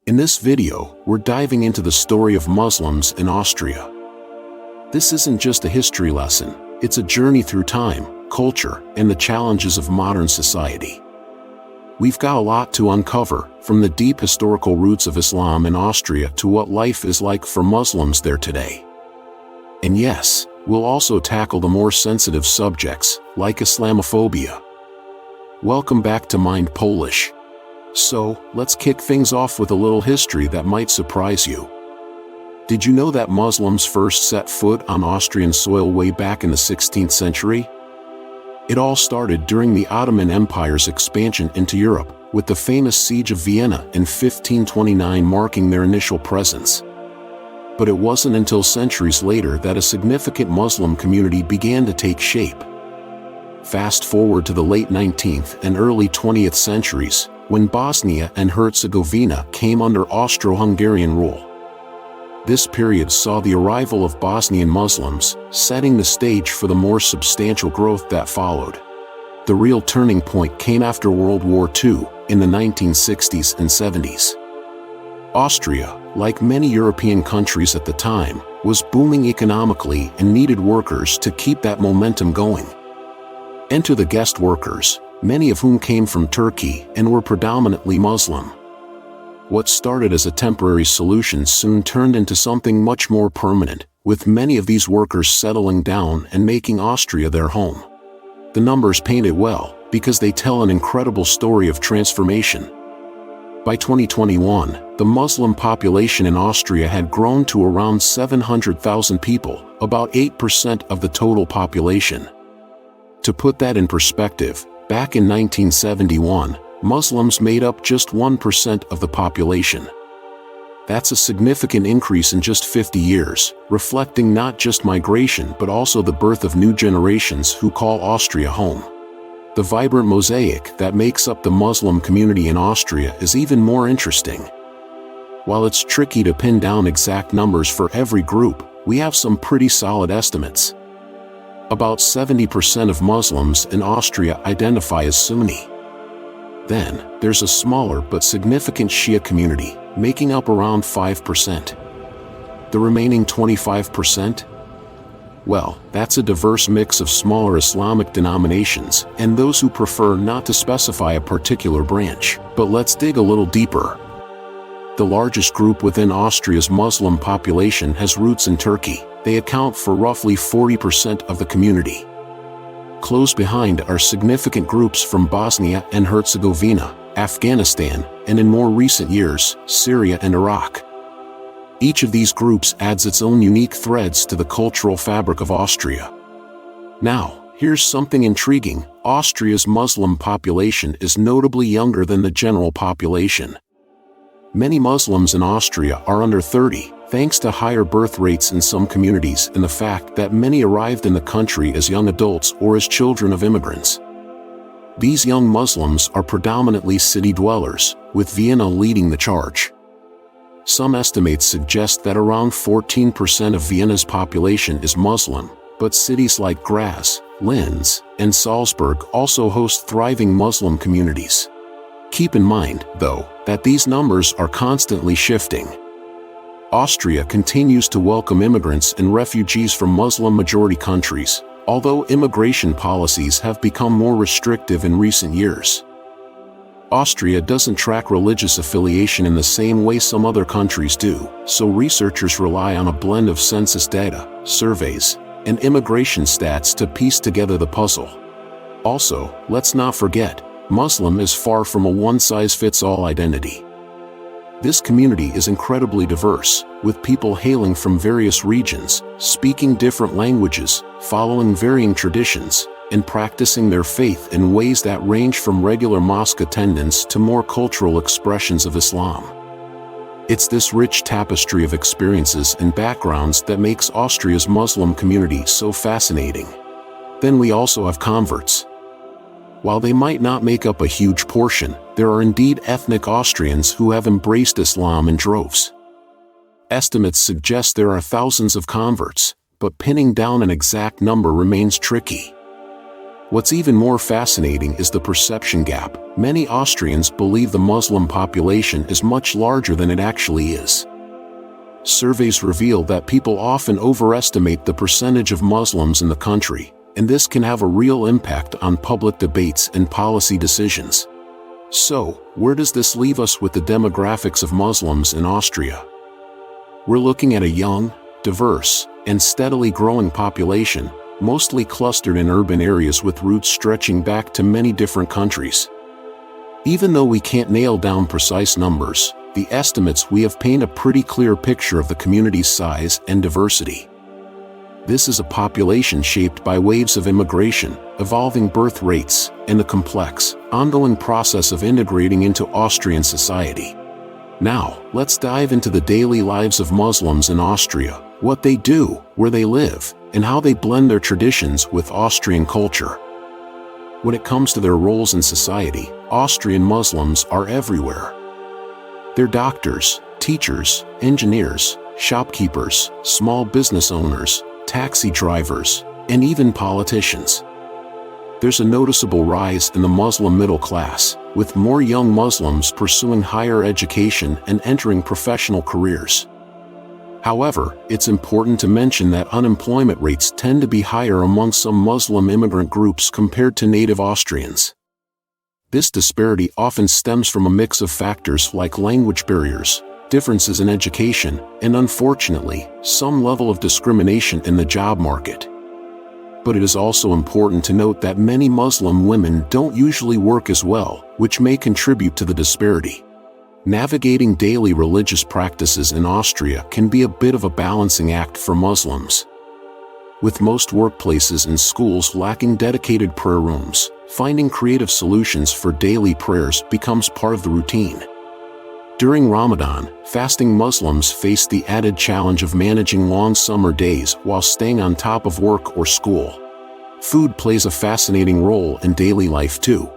In this video, we're diving into the story of Muslims in Austria. This isn't just a history lesson, it's a journey through time, culture, and the challenges of modern society. We've got a lot to uncover, from the deep historical roots of Islam in Austria to what life is like for Muslims there today. And yes, we'll also tackle the more sensitive subjects, like Islamophobia. Welcome back to Mind Polish. So, let's kick things off with a little history that might surprise you. Did you know that Muslims first set foot on Austrian soil way back in the 16th century? It all started during the Ottoman Empire's expansion into Europe, with the famous Siege of Vienna in 1529 marking their initial presence. But it wasn't until centuries later that a significant Muslim community began to take shape. Fast forward to the late 19th and early 20th centuries, when Bosnia and Herzegovina came under Austro-Hungarian rule. This period saw the arrival of Bosnian Muslims, setting the stage for the more substantial growth that followed. The real turning point came after World War II, in the 1960s and 70s. Austria, like many European countries at the time, was booming economically and needed workers to keep that momentum going. Enter the guest workers, many of whom came from Turkey and were predominantly Muslim. What started as a temporary solution soon turned into something much more permanent, with many of these workers settling down and making Austria their home. The numbers paint it well, because they tell an incredible story of transformation. By 2021, the Muslim population in Austria had grown to around 700,000 people, about 8% of the total population. To put that in perspective, back in 1971, Muslims made up just 1% of the population. That's a significant increase in just 50 years, reflecting not just migration but also the birth of new generations who call Austria home. The vibrant mosaic that makes up the Muslim community in Austria is even more interesting. While it's tricky to pin down exact numbers for every group, we have some pretty solid estimates. About 70% of Muslims in Austria identify as Sunni. Then, there's a smaller but significant Shia community, making up around 5%. The remaining 25%? Well, that's a diverse mix of smaller Islamic denominations and those who prefer not to specify a particular branch. But let's dig a little deeper. The largest group within Austria's Muslim population has roots in Turkey. They account for roughly 40% of the community. Close behind are significant groups from Bosnia and Herzegovina, Afghanistan, and in more recent years, Syria and Iraq. Each of these groups adds its own unique threads to the cultural fabric of Austria. Now, here's something intriguing. Austria's Muslim population is notably younger than the general population. Many Muslims in Austria are under 30, thanks to higher birth rates in some communities and the fact that many arrived in the country as young adults or as children of immigrants. These young Muslims are predominantly city dwellers, with Vienna leading the charge. Some estimates suggest that around 14% of Vienna's population is Muslim, but cities like Graz, Linz, and Salzburg also host thriving Muslim communities. Keep in mind, though, that these numbers are constantly shifting. Austria continues to welcome immigrants and refugees from Muslim-majority countries, although immigration policies have become more restrictive in recent years. Austria doesn't track religious affiliation in the same way some other countries do, so researchers rely on a blend of census data, surveys, and immigration stats to piece together the puzzle. Also, let's not forget, Muslim is far from a one-size-fits-all identity. This community is incredibly diverse, with people hailing from various regions, speaking different languages, following varying traditions, and practicing their faith in ways that range from regular mosque attendance to more cultural expressions of Islam. It's this rich tapestry of experiences and backgrounds that makes Austria's Muslim community so fascinating. Then we also have converts. While they might not make up a huge portion, there are indeed ethnic Austrians who have embraced Islam in droves. Estimates suggest there are thousands of converts, but pinning down an exact number remains tricky. What's even more fascinating is the perception gap. Many Austrians believe the Muslim population is much larger than it actually is. Surveys reveal that people often overestimate the percentage of Muslims in the country, and this can have a real impact on public debates and policy decisions. So, where does this leave us with the demographics of Muslims in Austria? We're looking at a young, diverse, and steadily growing population, mostly clustered in urban areas with roots stretching back to many different countries. Even though we can't nail down precise numbers, the estimates we have paint a pretty clear picture of the community's size and diversity. This is a population shaped by waves of immigration, evolving birth rates, and the complex, ongoing process of integrating into Austrian society. Now, let's dive into the daily lives of Muslims in Austria, what they do, where they live, and how they blend their traditions with Austrian culture. When it comes to their roles in society, Austrian Muslims are everywhere. They're doctors, teachers, engineers, shopkeepers, small business owners, taxi drivers, and even politicians. There's a noticeable rise in the Muslim middle class, with more young Muslims pursuing higher education and entering professional careers. However, it's important to mention that unemployment rates tend to be higher among some Muslim immigrant groups compared to native Austrians. This disparity often stems from a mix of factors like language barriers, differences in education, and unfortunately, some level of discrimination in the job market. But it is also important to note that many Muslim women don't usually work as well, which may contribute to the disparity. Navigating daily religious practices in Austria can be a bit of a balancing act for Muslims. With most workplaces and schools lacking dedicated prayer rooms, finding creative solutions for daily prayers becomes part of the routine. During Ramadan, fasting Muslims face the added challenge of managing long summer days while staying on top of work or school. Food plays a fascinating role in daily life too.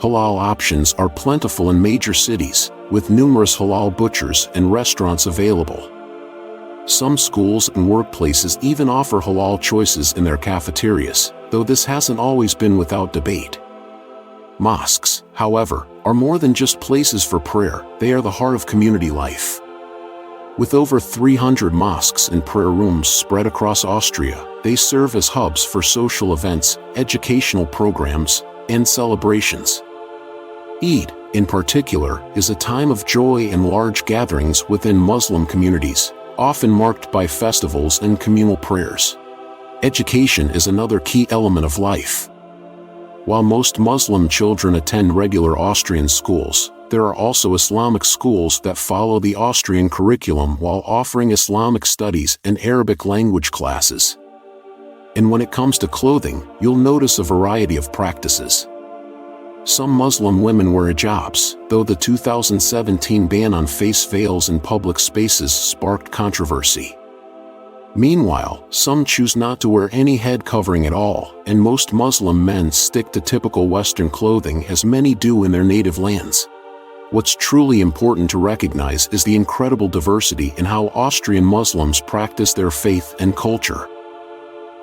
Halal options are plentiful in major cities, with numerous halal butchers and restaurants available. Some schools and workplaces even offer halal choices in their cafeterias, though this hasn't always been without debate. Mosques, however, are more than just places for prayer, they are the heart of community life. With over 300 mosques and prayer rooms spread across Austria, they serve as hubs for social events, educational programs, and celebrations. Eid, in particular, is a time of joy and large gatherings within Muslim communities, often marked by festivals and communal prayers. Education is another key element of life. While most Muslim children attend regular Austrian schools, there are also Islamic schools that follow the Austrian curriculum while offering Islamic studies and Arabic language classes. And when it comes to clothing, you'll notice a variety of practices. Some Muslim women wear hijabs, though the 2017 ban on face veils in public spaces sparked controversy. Meanwhile, some choose not to wear any head covering at all, and most Muslim men stick to typical Western clothing as many do in their native lands. What's truly important to recognize is the incredible diversity in how Austrian Muslims practice their faith and culture.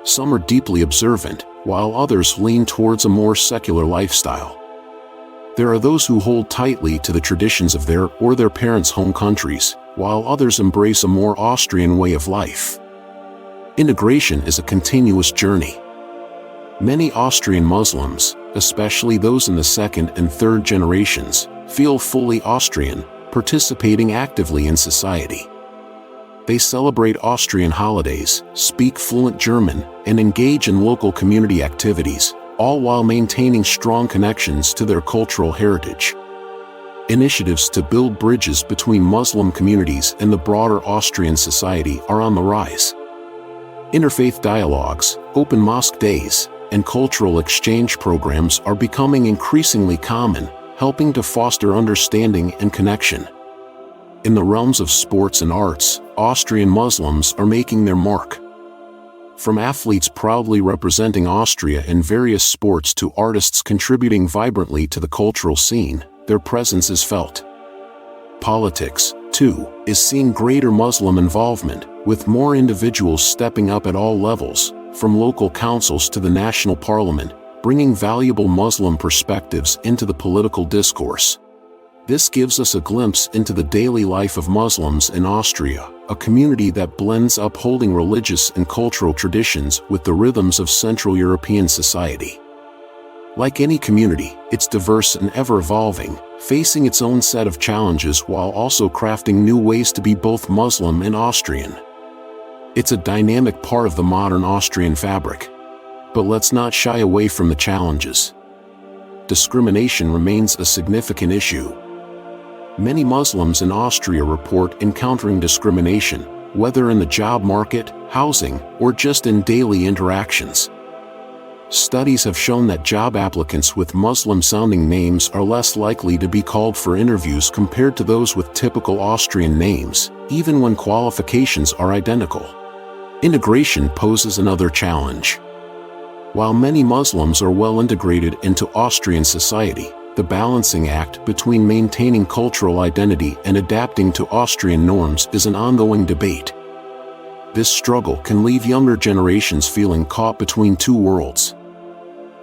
Some are deeply observant, while others lean towards a more secular lifestyle. There are those who hold tightly to the traditions of their or their parents' home countries, while others embrace a more Austrian way of life. Integration is a continuous journey. Many Austrian Muslims, especially those in the second and third generations, feel fully Austrian, participating actively in society. They celebrate Austrian holidays, speak fluent German, and engage in local community activities, all while maintaining strong connections to their cultural heritage. Initiatives to build bridges between Muslim communities and the broader Austrian society are on the rise. Interfaith dialogues, open mosque days, and cultural exchange programs are becoming increasingly common, helping to foster understanding and connection. In the realms of sports and arts, Austrian Muslims are making their mark. From athletes proudly representing Austria in various sports to artists contributing vibrantly to the cultural scene, their presence is felt. Politics, too, is seeing greater Muslim involvement, with more individuals stepping up at all levels, from local councils to the national parliament, bringing valuable Muslim perspectives into the political discourse. This gives us a glimpse into the daily life of Muslims in Austria, a community that blends upholding religious and cultural traditions with the rhythms of Central European society. Like any community, it's diverse and ever-evolving, facing its own set of challenges while also crafting new ways to be both Muslim and Austrian. It's a dynamic part of the modern Austrian fabric. But let's not shy away from the challenges. Discrimination remains a significant issue. Many Muslims in Austria report encountering discrimination, whether in the job market, housing, or just in daily interactions. Studies have shown that job applicants with Muslim-sounding names are less likely to be called for interviews compared to those with typical Austrian names, even when qualifications are identical. Integration poses another challenge. While many Muslims are well integrated into Austrian society, the balancing act between maintaining cultural identity and adapting to Austrian norms is an ongoing debate. This struggle can leave younger generations feeling caught between two worlds.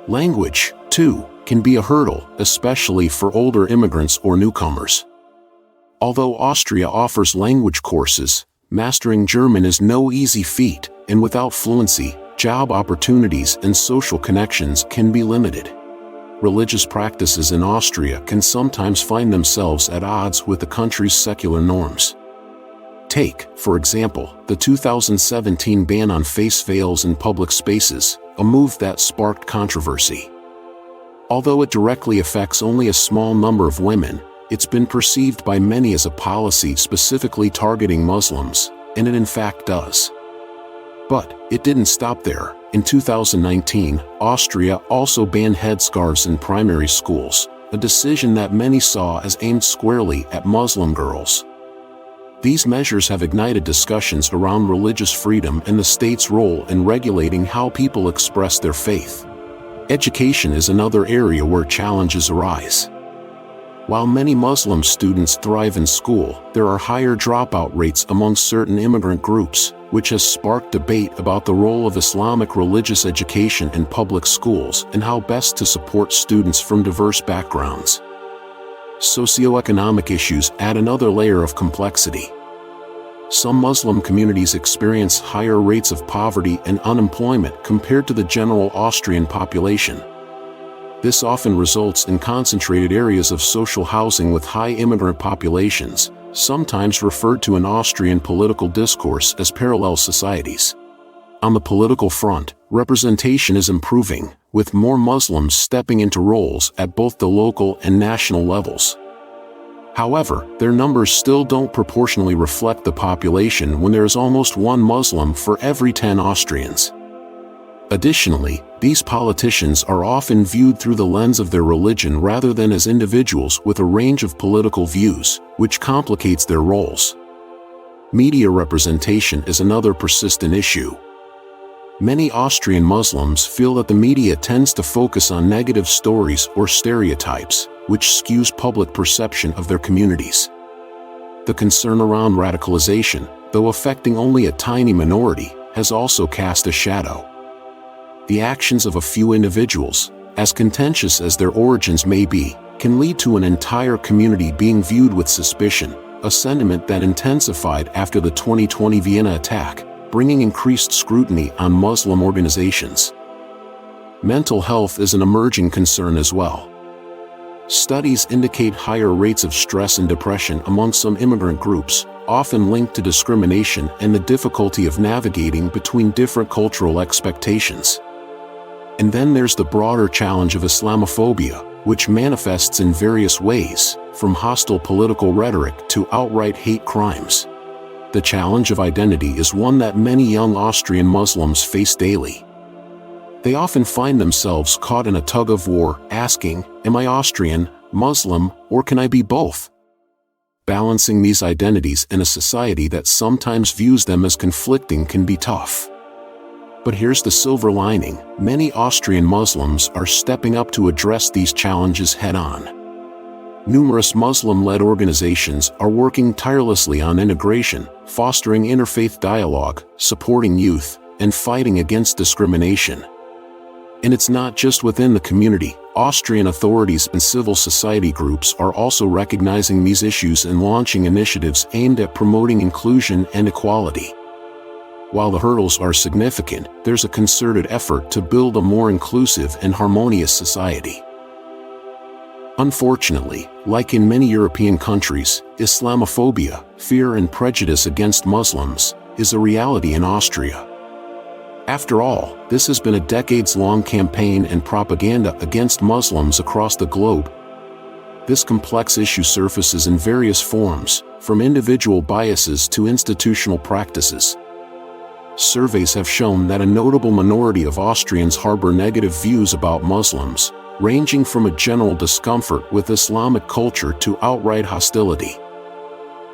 Language, too, can be a hurdle, especially for older immigrants or newcomers. Although Austria offers language courses, mastering German is no easy feat, and without fluency, job opportunities and social connections can be limited. Religious practices in Austria can sometimes find themselves at odds with the country's secular norms. Take, for example, the 2017 ban on face veils in public spaces, a move that sparked controversy. Although it directly affects only a small number of women, it's been perceived by many as a policy specifically targeting Muslims, and it in fact does. But it didn't stop there. In 2019, Austria also banned headscarves in primary schools, a decision that many saw as aimed squarely at Muslim girls. These measures have ignited discussions around religious freedom and the state's role in regulating how people express their faith. Education is another area where challenges arise. While many Muslim students thrive in school, there are higher dropout rates among certain immigrant groups, which has sparked debate about the role of Islamic religious education in public schools and how best to support students from diverse backgrounds. Socioeconomic issues add another layer of complexity. Some Muslim communities experience higher rates of poverty and unemployment compared to the general Austrian population. This often results in concentrated areas of social housing with high immigrant populations, sometimes referred to in Austrian political discourse as parallel societies. On the political front, representation is improving, with more Muslims stepping into roles at both the local and national levels. However, their numbers still don't proportionally reflect the population when there is almost one Muslim for every 10 Austrians. Additionally, these politicians are often viewed through the lens of their religion rather than as individuals with a range of political views, which complicates their roles. Media representation is another persistent issue. Many Austrian Muslims feel that the media tends to focus on negative stories or stereotypes, which skews public perception of their communities. The concern around radicalization, though affecting only a tiny minority, has also cast a shadow. The actions of a few individuals, as contentious as their origins may be, can lead to an entire community being viewed with suspicion, a sentiment that intensified after the 2020 Vienna attack, bringing increased scrutiny on Muslim organizations. Mental health is an emerging concern as well. Studies indicate higher rates of stress and depression among some immigrant groups, often linked to discrimination and the difficulty of navigating between different cultural expectations. And then there's the broader challenge of Islamophobia, which manifests in various ways, from hostile political rhetoric to outright hate crimes. The challenge of identity is one that many young Austrian Muslims face daily. They often find themselves caught in a tug-of-war, asking, "Am I Austrian, Muslim, or can I be both?" Balancing these identities in a society that sometimes views them as conflicting can be tough. But here's the silver lining: many Austrian Muslims are stepping up to address these challenges head-on. Numerous Muslim-led organizations are working tirelessly on integration, fostering interfaith dialogue, supporting youth, and fighting against discrimination. And it's not just within the community. Austrian authorities and civil society groups are also recognizing these issues and launching initiatives aimed at promoting inclusion and equality. While the hurdles are significant, there's a concerted effort to build a more inclusive and harmonious society. Unfortunately, like in many European countries, Islamophobia, fear and prejudice against Muslims, is a reality in Austria. After all, this has been a decades-long campaign and propaganda against Muslims across the globe. This complex issue surfaces in various forms, from individual biases to institutional practices. Surveys have shown that a notable minority of Austrians harbor negative views about Muslims, ranging from a general discomfort with Islamic culture to outright hostility.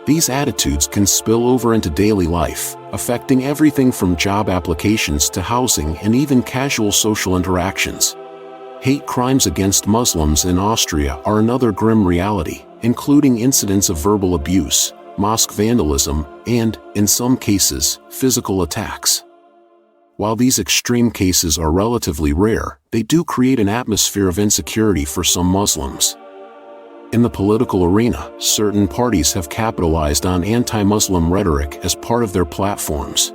These attitudes can spill over into daily life, affecting everything from job applications to housing and even casual social interactions. Hate crimes against Muslims in Austria are another grim reality, including incidents of verbal abuse, mosque vandalism, and, in some cases, physical attacks. While these extreme cases are relatively rare, they do create an atmosphere of insecurity for some Muslims. In the political arena, certain parties have capitalized on anti-Muslim rhetoric as part of their platforms.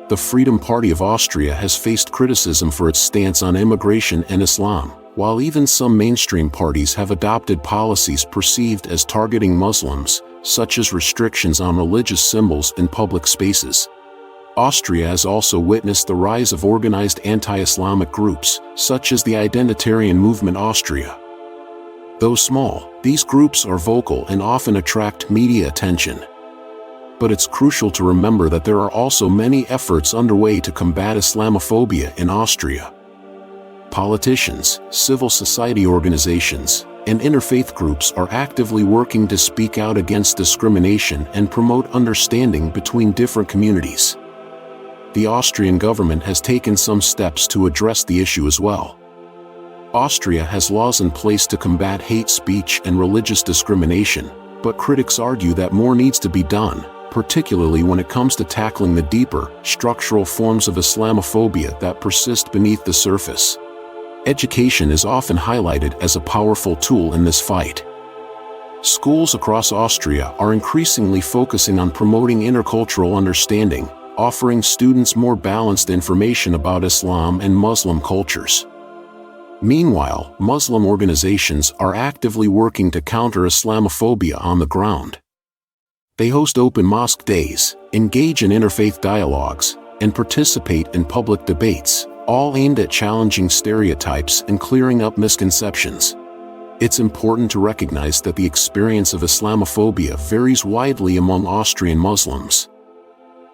The Freedom Party of Austria has faced criticism for its stance on immigration and Islam, while even some mainstream parties have adopted policies perceived as targeting Muslims, such as restrictions on religious symbols in public spaces. Austria has also witnessed the rise of organized anti-Islamic groups, such as the Identitarian Movement Austria. Though small, these groups are vocal and often attract media attention. But it's crucial to remember that there are also many efforts underway to combat Islamophobia in Austria. Politicians, civil society organizations, and interfaith groups are actively working to speak out against discrimination and promote understanding between different communities. The Austrian government has taken some steps to address the issue as well. Austria has laws in place to combat hate speech and religious discrimination, but critics argue that more needs to be done, particularly when it comes to tackling the deeper, structural forms of Islamophobia that persist beneath the surface. Education is often highlighted as a powerful tool in this fight. Schools across Austria are increasingly focusing on promoting intercultural understanding, offering students more balanced information about Islam and Muslim cultures. Meanwhile, Muslim organizations are actively working to counter Islamophobia on the ground. They host open mosque days, engage in interfaith dialogues, and participate in public debates, all aimed at challenging stereotypes and clearing up misconceptions. It's important to recognize that the experience of Islamophobia varies widely among Austrian Muslims.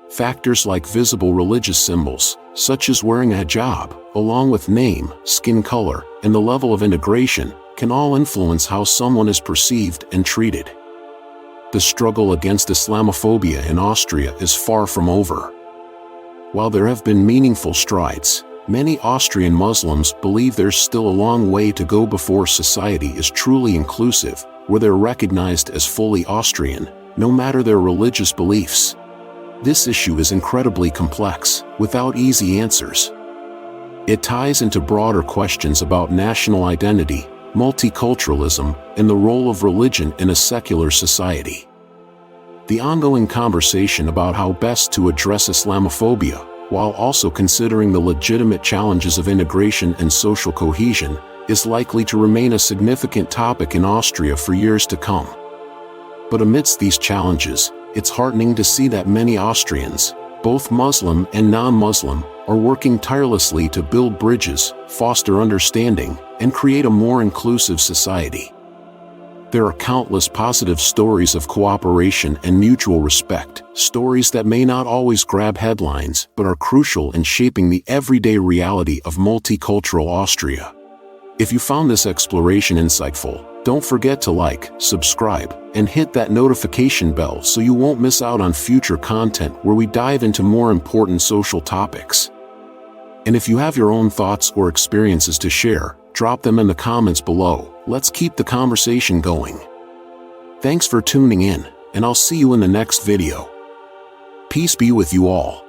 Factors like visible religious symbols, such as wearing a hijab, along with name, skin color, and the level of integration, can all influence how someone is perceived and treated. The struggle against Islamophobia in Austria is far from over. While there have been meaningful strides, many Austrian Muslims believe there's still a long way to go before society is truly inclusive, where they're recognized as fully Austrian, no matter their religious beliefs. This issue is incredibly complex, without easy answers. It ties into broader questions about national identity, multiculturalism, and the role of religion in a secular society. The ongoing conversation about how best to address Islamophobia, while also considering the legitimate challenges of integration and social cohesion, is likely to remain a significant topic in Austria for years to come. But amidst these challenges, it's heartening to see that many Austrians, both Muslim and non-Muslim, are working tirelessly to build bridges, foster understanding, and create a more inclusive society. There are countless positive stories of cooperation and mutual respect, stories that may not always grab headlines but are crucial in shaping the everyday reality of multicultural Austria. If you found this exploration insightful, don't forget to like, subscribe, and hit that notification bell so you won't miss out on future content where we dive into more important social topics. And if you have your own thoughts or experiences to share, drop them in the comments below. Let's keep the conversation going. Thanks for tuning in, and I'll see you in the next video. Peace be with you all.